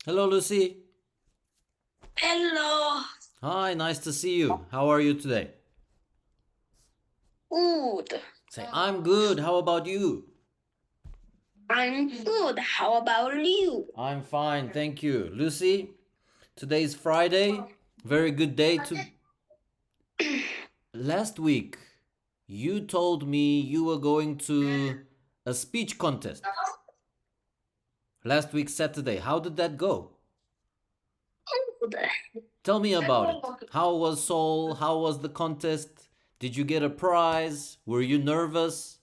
Hello, Lucy. Hello. Hi, nice to see you. How are you today? Good. Say, I'm good. How about you? I'm good. How about you? I'm fine, thank you. Lucy, today's Friday. Very good day to. Last week, you told me you were going to a speech contest. Last week, Saturday. How did that go? Good. Tell me about it. How was Seoul? How was the contest? Did you get a prize? Were you nervous?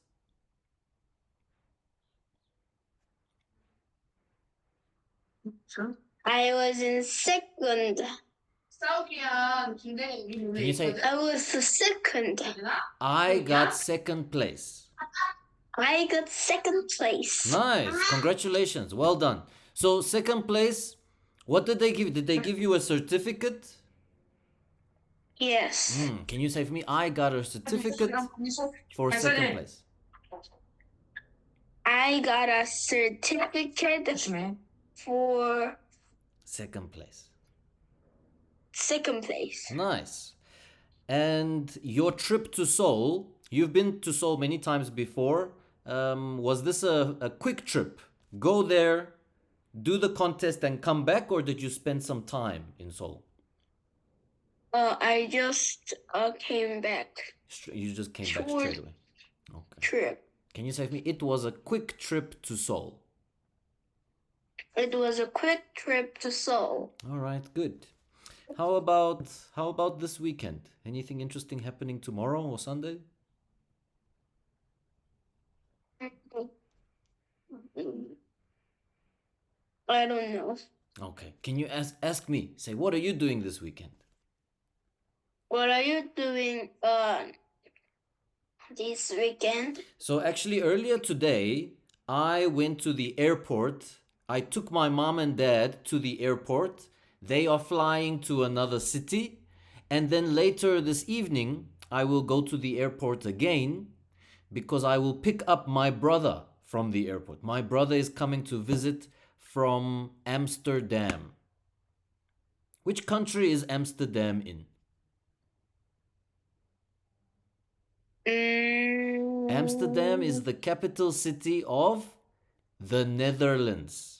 I was in second. Can you say, I was second. I got second place? I got second place. Nice. Congratulations. Well done. So, second place, what did they give you? Did they give you a certificate? Yes. Can you say for me, I got a certificate for second place? I got a certificate for Second place. second place. Nice. And your trip to Seoul, you've been to Seoul many times before. Was this a quick trip? Go there, do the contest, and come back, or did you spend some time in Seoul? I just came back. You just came back Short straight away. Okay. trip. Can you say for me, it was a quick trip to Seoul? It was a quick trip to Seoul. All right, good. How about this weekend? Anything interesting happening tomorrow or Sunday? I don't know. Okay. Can you ask me? Say, what are you doing this weekend? What are you doing this weekend? So actually earlier today, I went to the airport. I took my mom and dad to the airport. They are flying to another city, and then later this evening, I will go to the airport again because I will pick up my brother from the airport. My brother is coming to visit from Amsterdam. Which country is Amsterdam in? Amsterdam is the capital city of the Netherlands.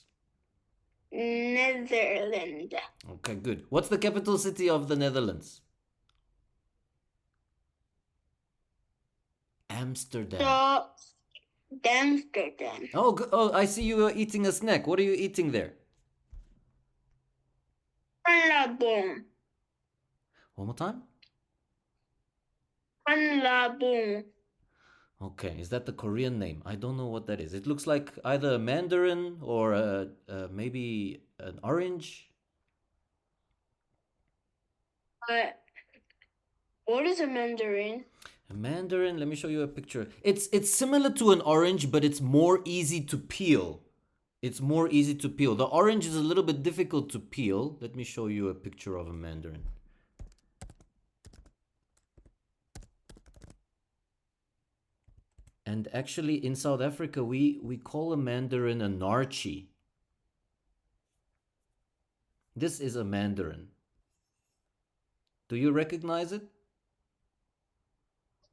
Netherlands. Okay, good. What's the capital city of the Netherlands? Amsterdam. So, Amsterdam. Oh, oh, I see you are eating a snack. What are you eating there? Panlabon. One more time? Panlabon. Okay, is that the Korean name? I don't know what that is. It looks like either a mandarin or maybe an orange. What is a mandarin? A mandarin, let me show you a picture. It's similar to an orange, but it's more easy to peel. It's more easy to peel. The orange is a little bit difficult to peel. Let me show you a picture of a mandarin. And actually in South Africa we call a mandarin a narchi. This is a mandarin. Do you recognize it?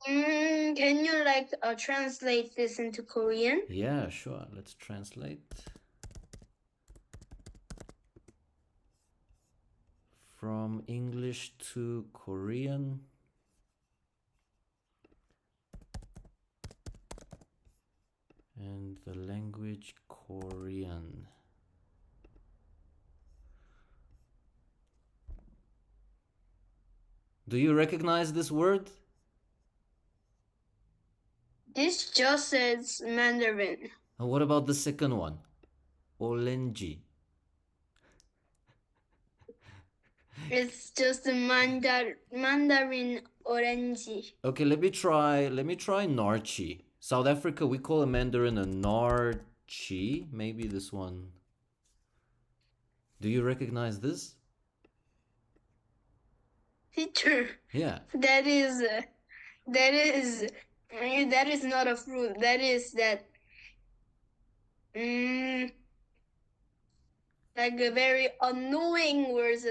Can you translate this into Korean? Yeah, sure. Let's translate. From English to Korean. And the language Korean. Do you recognize this word? This just says Mandarin. And what about the second one? Olenji. It's just a Mandarin orange. Okay, let me try narchi. South Africa, we call a mandarin a narchi. Maybe this one. Do you recognize this? Teacher, Yeah. that is not a fruit. That Mm, like a very annoying words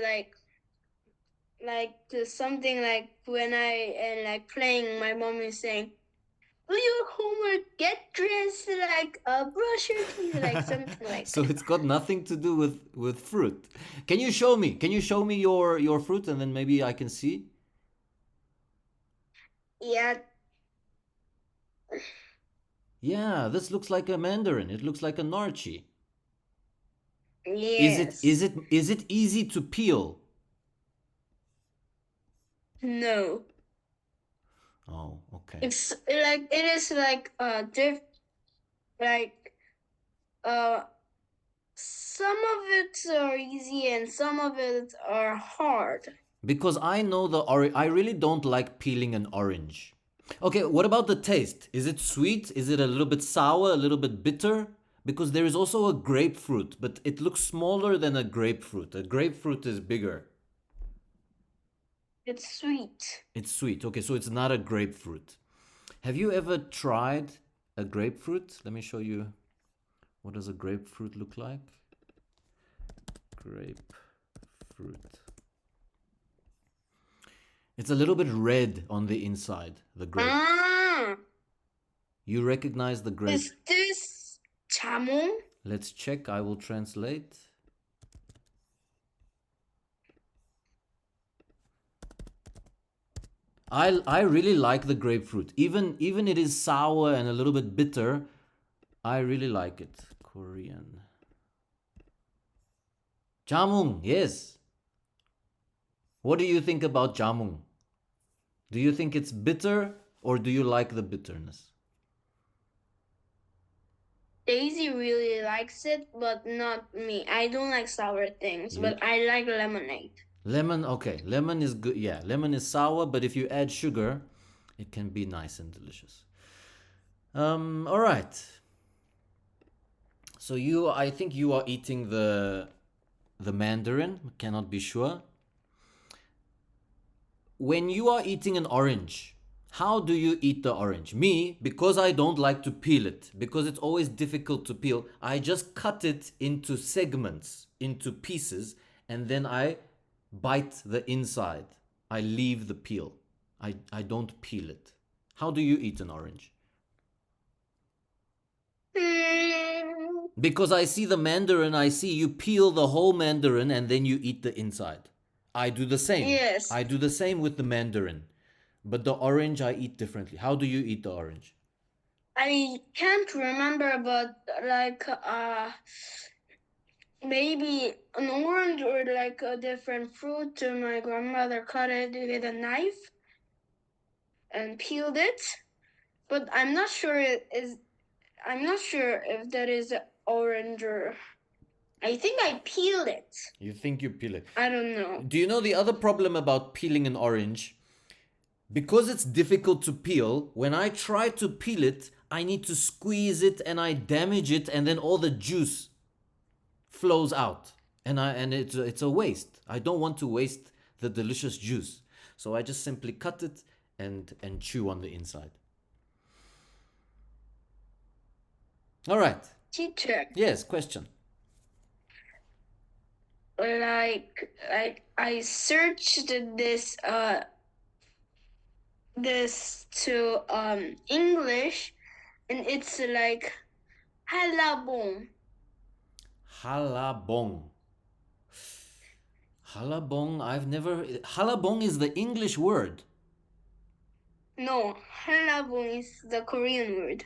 something like when I am like playing, my mom is saying, "Do your homework, get dressed, like brush your teeth," like something like So that. it's got nothing to do with fruit. Can you show me? Can you show me your fruit and then maybe I can see? Yeah. Yeah, this looks like a mandarin. It looks like a narchi. Is it Yes. is it is it easy to peel? No. Oh, okay. It's like it is like like uh some of it are easy and some of it are hard. Because I know the orange. I really don't like peeling an orange. Okay, what about the taste? Is it sweet? Is it a little bit sour, a little bit bitter? Because there is also a grapefruit, but it looks smaller than a grapefruit. A grapefruit is bigger. It's sweet. It's sweet. Okay, so it's not a grapefruit. Have you ever tried a grapefruit? Let me show you. What does a grapefruit look like? Grapefruit. It's a little bit red on the inside, the grape. Ah, You recognize the grape. is this jamon? Let's check. I will translate. I really like the grapefruit. Even it is sour and a little bit bitter, I really like it. Korean. Jamung, yes. What do you think about jamung? Do you think it's bitter or do you like the bitterness? Daisy really likes it, but not me. I don't like sour things, but I like lemonade. Lemon, okay. Lemon is good. Yeah, lemon is sour, but if you add sugar, it can be nice and delicious. All right. So I think you are eating the mandarin. Cannot be sure. When you are eating an orange, how do you eat the orange? Me, because I don't like to peel it, because it's always difficult to peel, I just cut it into segments, into pieces, and then I bite the inside. I leave the peel. I don't peel it. How do you eat an orange? Because I see the mandarin, I see you peel the whole mandarin and then you eat the inside. I do the same. Yes. I do the same with the mandarin. But the orange I eat differently. How do you eat the orange? I can't remember, but like maybe an orange or like a different fruit. My grandmother cut it with a knife and peeled it, but I'm not sure I'm not sure if that is orange or. I think I peeled it. You think you peel it? I don't know. Do you know the other problem about peeling an orange? Because it's difficult to peel, when I try to peel it, I need to squeeze it and I damage it and then all the juice flows out. And it's a waste. I don't want to waste the delicious juice. So I just simply cut it and chew on the inside. All right. Teacher, Yes, question. like I searched this to English, and it's like halabong. Halabong. Halabong, I've never. Halabong is the English word. No, halabong is the Korean word.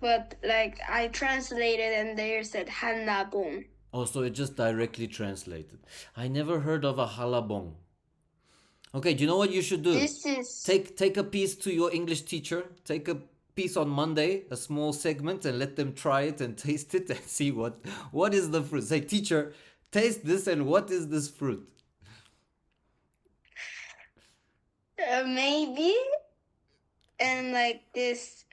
But like I translated and they said halabong. Oh, so it just directly translated. I never heard of a halabong. Okay, do you know what you should do? This is Take a piece to your English teacher. Take a piece on Monday, a small segment, and let them try it and taste it and see what is the fruit. Say, teacher, taste this and what is this fruit? maybe, and like this,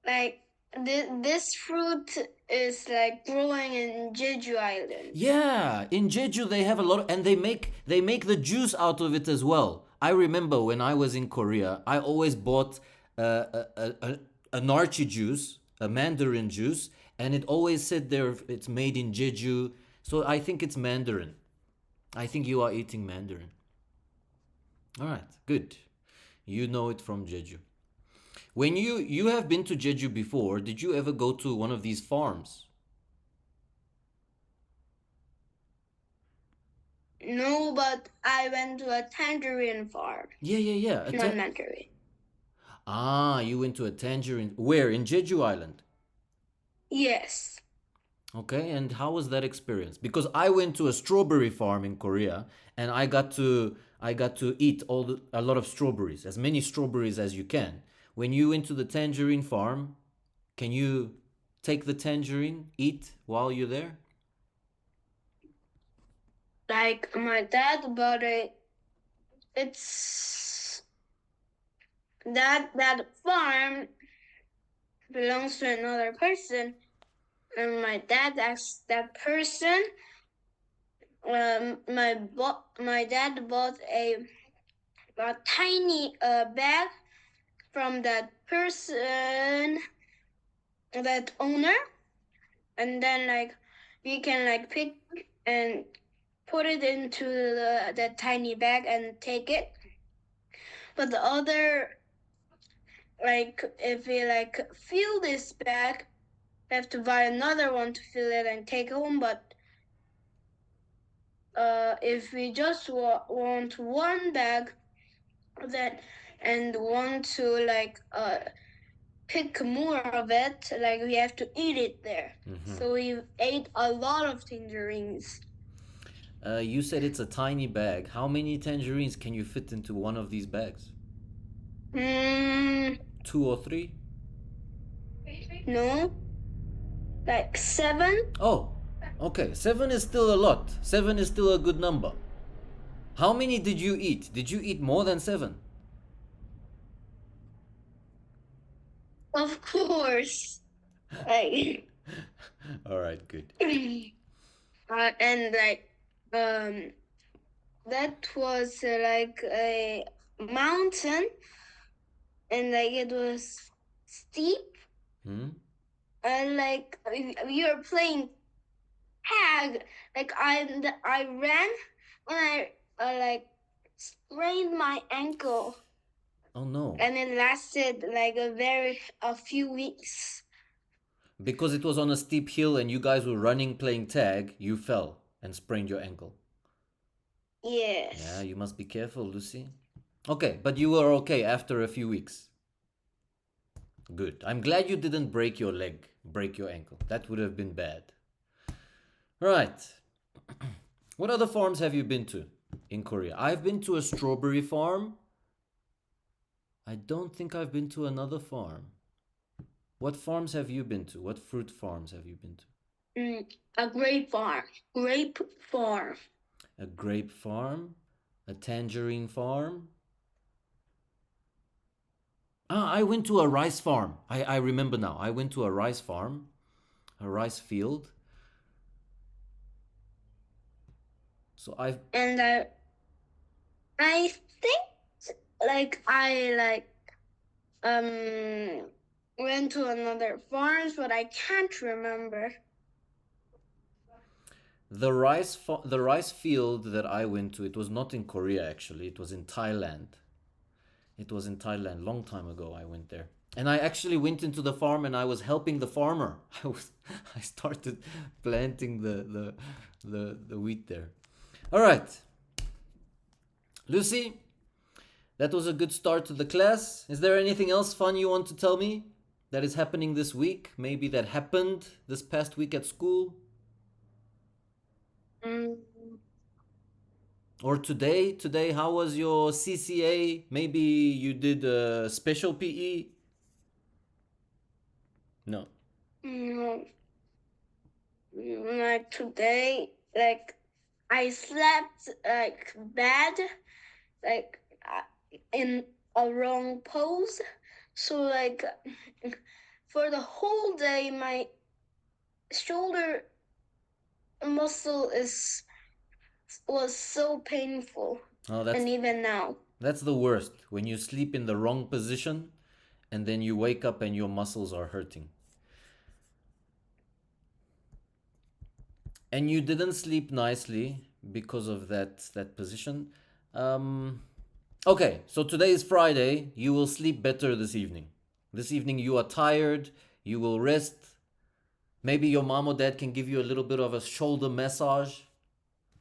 like this fruit is like growing in Jeju Island. Yeah, in Jeju they have a lot, and they make the juice out of it as well. I remember when I was in Korea, I always bought a narchi juice, a mandarin juice, and it always said there it's made in Jeju. So I think it's mandarin. I think you are eating mandarin. All right, good. You know it from Jeju. When you have been to Jeju before, did you ever go to one of these farms? No, but I went to a tangerine farm. Yeah. Not mandarin. Ah, you went to a tangerine. Where? In Jeju Island. Yes. Okay, and how was that experience? Because I went to a strawberry farm in Korea, and I got to eat a lot of strawberries, as many strawberries as you can. When you went to the tangerine farm, can you take the tangerine, eat while you're there? Like my dad bought it. It's that farm belongs to another person, and my dad asked that person. My dad bought a tiny bag from that person, that owner, and then like we can like pick and put it into the tiny bag and take it. But the other, like if we like fill this bag, we have to buy another one to fill it and take home. But if we just want one bag that and want to like pick more of it, like we have to eat it there. So we ate a lot of tangerines. You said it's a tiny bag. How many tangerines can you fit into one of these bags? Hmm. 2 or 3? No. Like 7. Oh, okay. 7 is still a lot. 7 is still a good number. How many did you eat? Did you eat more than 7? Of course. Like All right, good. and like that was like a mountain, and like it was steep, Hmm? and like we were playing tag. Like I ran when I like sprained my ankle, Oh no. and it lasted like a few weeks. Because it was on a steep hill and you guys were running playing tag, you fell and sprained your ankle. Yes. Yeah, you must be careful, Lucy. Okay, but you were okay after a few weeks. Good. I'm glad you didn't break your leg, break your ankle. That would have been bad. Right. What other farms have you been to in Korea? I've been to a strawberry farm. I don't think I've been to another farm. What farms have you been to? What fruit farms have you been to? A grape farm. Grape farm. A grape farm? A tangerine farm? Ah, I went to a rice farm. I remember now. I went to a rice farm, a rice field. So And I think like I went to another farms, but I can't remember. the rice field that I went to, it was not in Korea actually. It was in Thailand. It was in Thailand long time ago. I went there. And I actually went into the farm and I was helping the farmer. I started planting the wheat there. All right. Lucy, that was a good start to the class. Is there anything else fun you want to tell me that is happening this week? Maybe that happened this past week at school? Or today? Today, how was your CCA? Maybe you did a special PE? No. No. Like today, like I slept like bad, like in a wrong pose. So like for the whole day, my shoulder muscle was so painful. Oh, and even now. that's the worst. When you sleep in the wrong position and then you wake up and your muscles are hurting. And you didn't sleep nicely because of that position. Um, okay, so today is Friday. You will sleep better this evening. This evening you are tired. You will rest. Maybe your mom or dad can give you a little bit of a shoulder massage.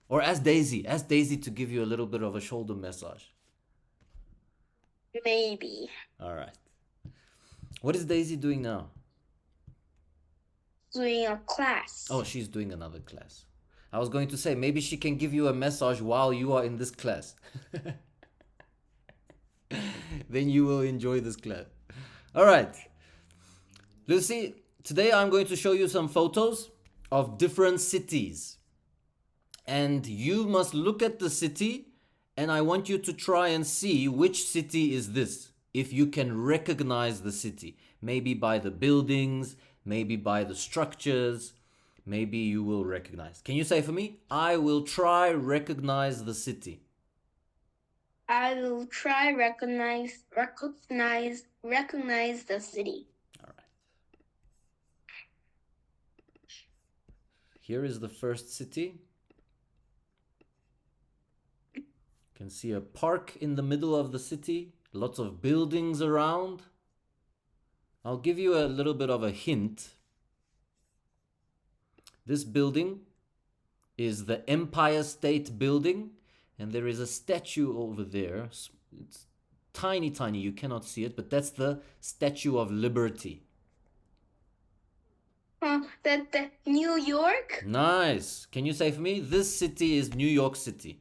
Or ask Daisy to give you a little bit of a shoulder massage. Maybe. All right. What is Daisy doing now? Doing a class. Oh, she's doing another class. I was going to say maybe she can give you a massage while you are in this class. Then you will enjoy this class. All right. Lucy, today I'm going to show you some photos of different cities. And you must look at the city and I want you to try and see which city is this. If you can recognize the city, maybe by the buildings, maybe by the structures, maybe you will recognize. Can you say for me? I will try recognize the city. I will try recognize the city. All right. Here is the first city. You can see a park in the middle of the city, lots of buildings around. I'll give you a little bit of a hint. This building is the Empire State Building, and there is a statue over there. It's tiny, tiny, you cannot see it, but that's the Statue of Liberty. That New York? Nice. Can you say for me? This city is New York City.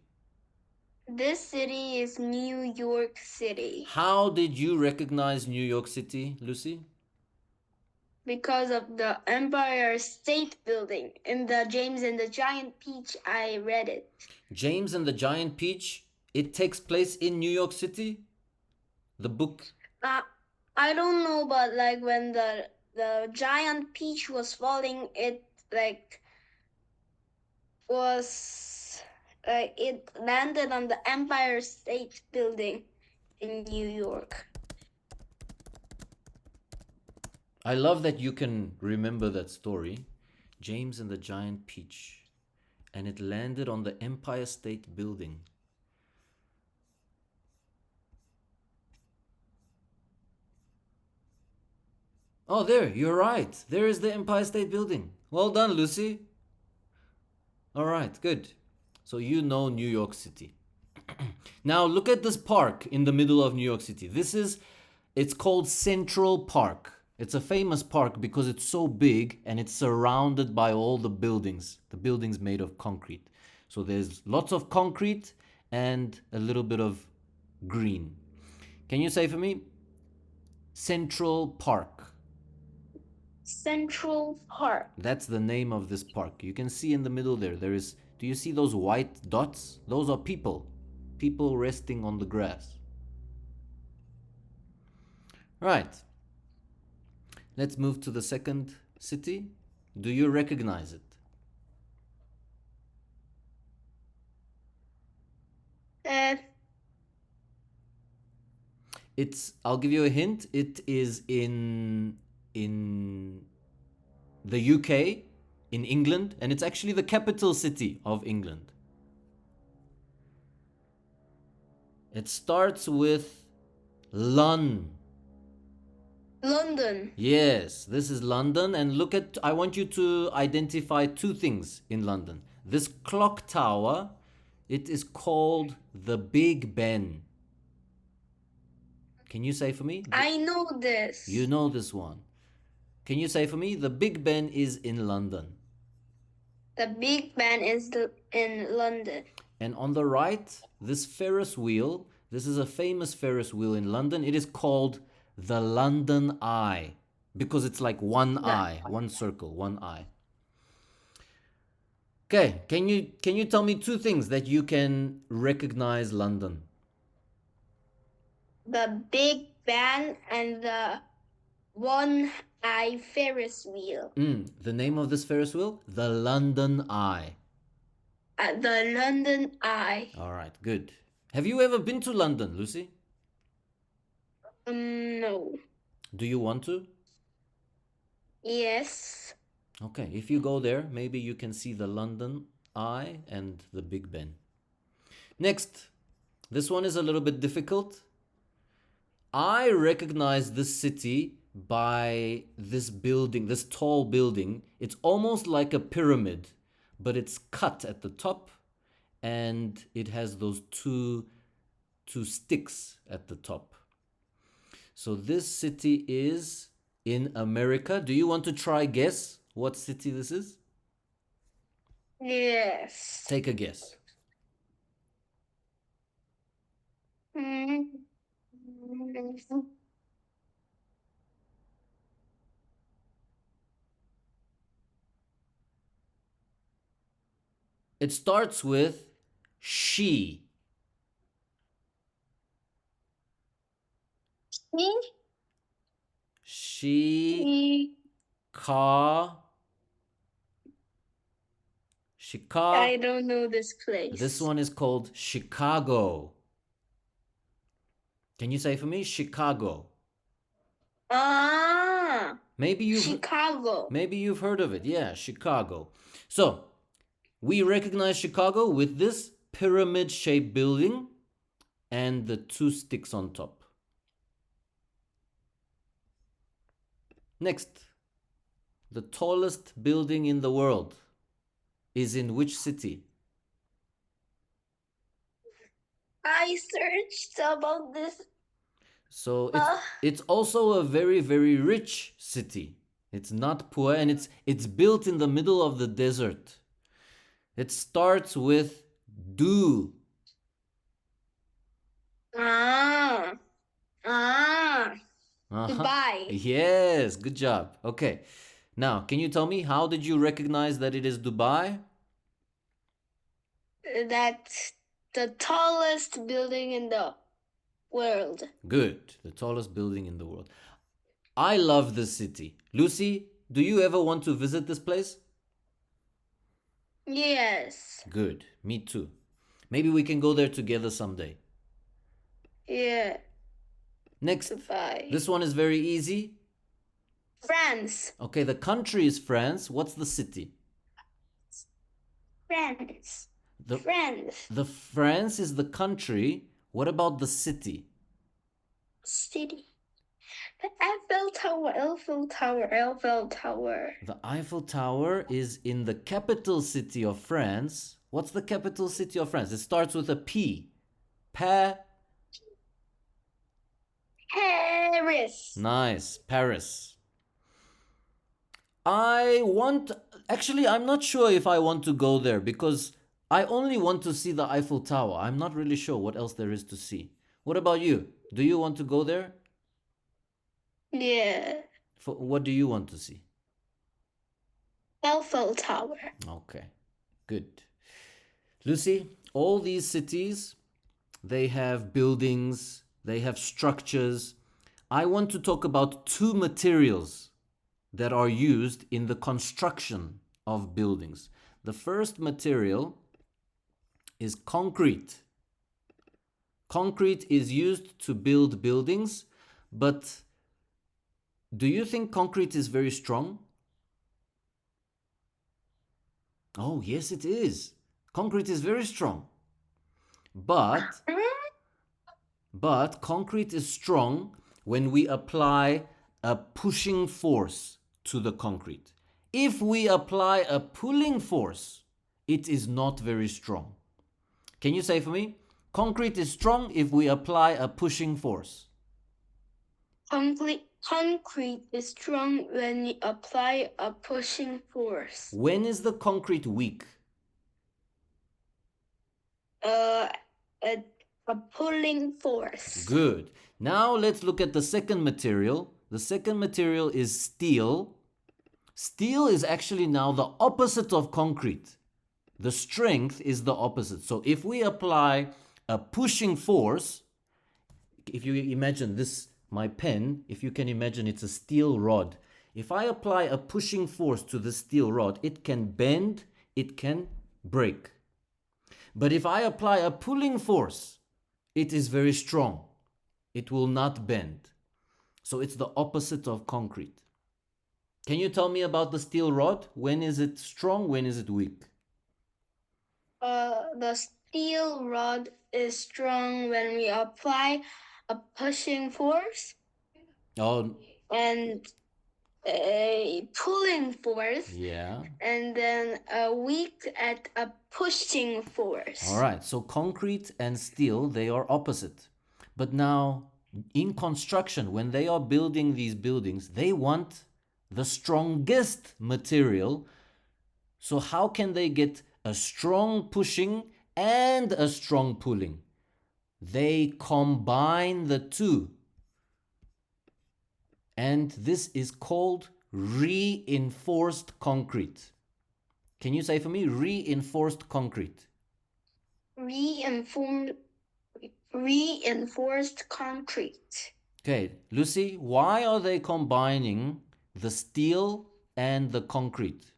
This city is New York City. How did you recognize New York City, Lucy? Because of the Empire State Building in the James and the Giant Peach, I read it. James and the Giant Peach, it takes place in New York City? The book? I don't know, but like when the giant peach was falling, it it landed on the Empire State Building in New York. I love that you can remember that story. James and the Giant Peach. And it landed on the Empire State Building. Oh, there, you're right. There is the Empire State Building. Well done, Lucy. All right, good. So you know New York City. Now look at this park in the middle of New York City. It's called Central Park. It's a famous park because it's so big and it's surrounded by all the buildings made of concrete. So there's lots of concrete and a little bit of green. Can you say for me? Central Park. Central Park. That's the name of this park. You can see in the middle there do you see those white dots? Those are people resting on the grass. Right. Let's move to the second city. Do you recognize it? I'll give you a hint. It is in the UK, in England, and it's actually the capital city of England. It starts with London. Yes, this is London, and I want you to identify two things in London. This clock tower, it is called the Big Ben. Can you say for me? I know this. You know this one. Can you say for me? The Big Ben is in London. The Big Ben is in London. And on the right, this Ferris wheel, this is a famous Ferris wheel in London. It is called the London Eye because it's like one eye, one circle, one eye. Okay, can you tell me two things that you can recognize London? The Big Ben and the one-eye Ferris wheel. The name of this Ferris wheel? The London Eye. The London Eye. All right, good. Have you ever been to London, Lucy? No. Do you want to? Yes. Okay, if you go there, maybe you can see the London Eye and the Big Ben. Next, this one is a little bit difficult. I recognize this city by this building, this tall building. It's almost like a pyramid, but it's cut at the top and it has those two sticks at the top. So this city is in America. Do you want to try guess what city this is? Yes. Take a guess. Mm. It starts with she. She Ka Chicago. I don't know this place. This one is called Chicago. Can you say for me Chicago? Maybe you've heard of it. Yeah, Chicago. So, we recognize Chicago with this pyramid-shaped building and the two sticks on top. Next, the tallest building in the world is in which city? I searched about this. So it's also a very, very rich city. It's not poor and it's built in the middle of the desert. It starts with Du. Dubai. Yes, good job. Okay. Now, can you tell me how did you recognize that it is Dubai? That's the tallest building in the world. Good. The tallest building in the world. I love this city. Lucy, do you ever want to visit this place? Yes. Good. Me too. Maybe we can go there together someday. Yeah. Next. Dubai. This one is very easy. France. Okay, the country is France. What's the city? France. France. The France is the country. What about the city? City. The Eiffel Tower, Eiffel Tower, Eiffel Tower. The Eiffel Tower is in the capital city of France. What's the capital city of France? It starts with a P. Paris. Nice, Paris. Actually, I'm not sure if I want to go there because I only want to see the Eiffel Tower. I'm not really sure what else there is to see. What about you? Do you want to go there? Yeah. What do you want to see? Eiffel Tower. Okay, good. Lucy, all these cities, they have buildings, they have structures. I want to talk about two materials that are used in the construction of buildings. The first material is concrete. Concrete is used to build buildings, but do you think concrete is very strong? Oh, yes, it is. Concrete is very strong. But concrete is strong when we apply a pushing force to the concrete. If we apply a pulling force, it is not very strong. Can you say for me? Concrete is strong if we apply a pushing force. Concrete is strong when you apply a pushing force. When is the concrete weak? A pulling force. Good. Now let's look at the second material. The second material is steel. Steel is actually now the opposite of concrete. The strength is the opposite. So if we apply a pushing force, if you imagine this, my pen, if you can imagine it's a steel rod. If I apply a pushing force to the steel rod, it can bend, it can break. But if I apply a pulling force, it is very strong. It will not bend. So it's the opposite of concrete. Can you tell me about the steel rod? When is it strong? When is it weak? The steel rod is strong when we apply a pushing force Oh, and a pulling force, yeah. and then weak at a pushing force. All right. So concrete and steel, they are opposite. But now, in construction, when they are building these buildings, they want the strongest material. So how can they get a strong pushing and a strong pulling? They combine the two. And this is called reinforced concrete. Can you say for me reinforced concrete? Reinforced concrete. Okay, Lucy, why are they combining the steel and the concrete?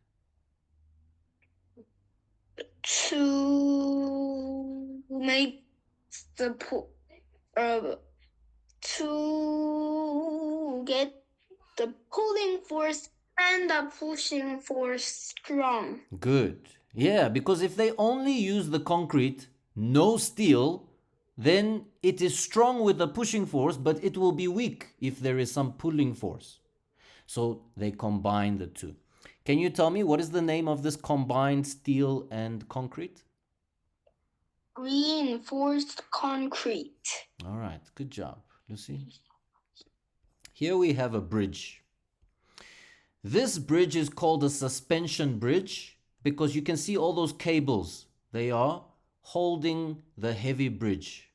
To make the to get the pulling force and the pushing force strong. Good. Yeah, because if they only use the concrete, no steel, then it is strong with the pushing force, but it will be weak if there is some pulling force. So they combine the two. Can you tell me what is the name of this combined steel and concrete? Reinforced concrete. All right, good job, Lucy. Here we have a bridge. This bridge is called a suspension bridge because you can see all those cables. They are holding the heavy bridge.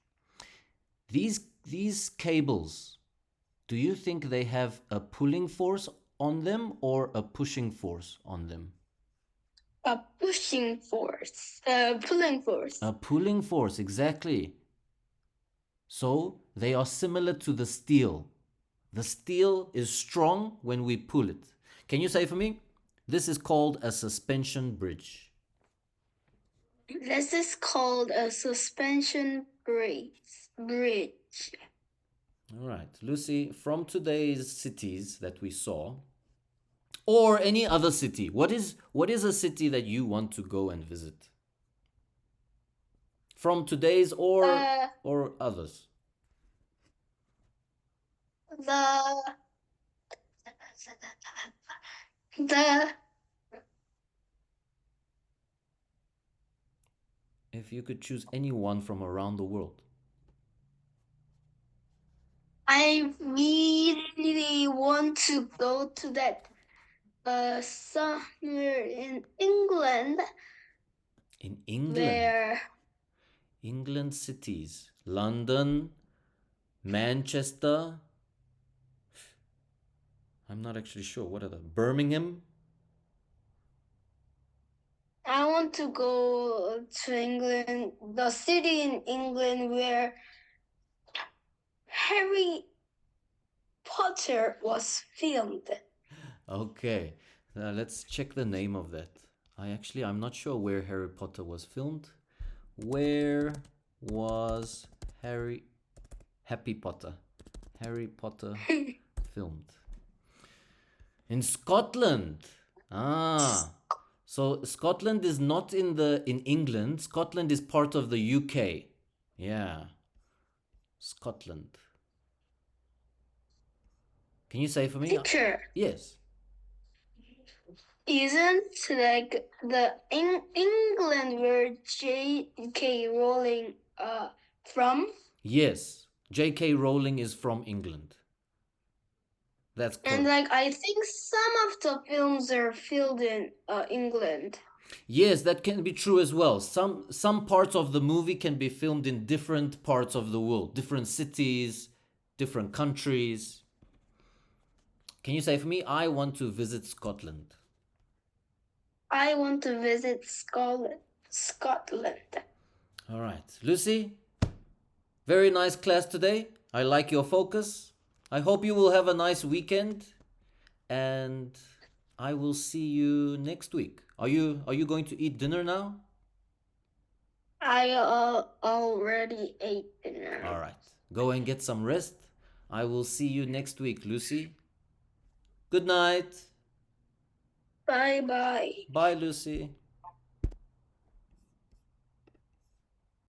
These cables, do you think they have a pulling force on them or a pushing force on them? A pushing force. Pulling force. A pulling force, exactly. So they are similar to the steel. The steel is strong when we pull it. Can you say for me? This is called a suspension bridge. This is called a suspension bridge. All right, Lucy, from today's cities that we saw, or any other city, what is a city that you want to go and visit? From today's or others? The If you could choose any one from around the world. I really want to go to that somewhere in England. In England? Where? England cities. London, Manchester. I'm not actually sure. What are the Birmingham? I want to go to England, the city in England where Harry Potter was filmed. Okay, let's check the name of that. I'm not sure where Harry Potter was filmed. Where was Happy Potter filmed? In Scotland. Ah, so Scotland is not in England. Scotland is part of the UK. Yeah, Scotland. Can you say for me? Teacher, Yes. isn't like the England where J.K. Rowling from? Yes, J.K. Rowling is from England. That's correct. And like I think some of the films are filmed in England. Yes, that can be true as well. Some parts of the movie can be filmed in different parts of the world, different cities, different countries. Can you say for me, I want to visit Scotland? I want to visit Scotland. All right. Lucy, very nice class today. I like your focus. I hope you will have a nice weekend and I will see you next week. Are you going to eat dinner now? I already ate dinner. All right. Go and get some rest. I will see you next week, Lucy. Good night. Bye bye. Bye, Lucy.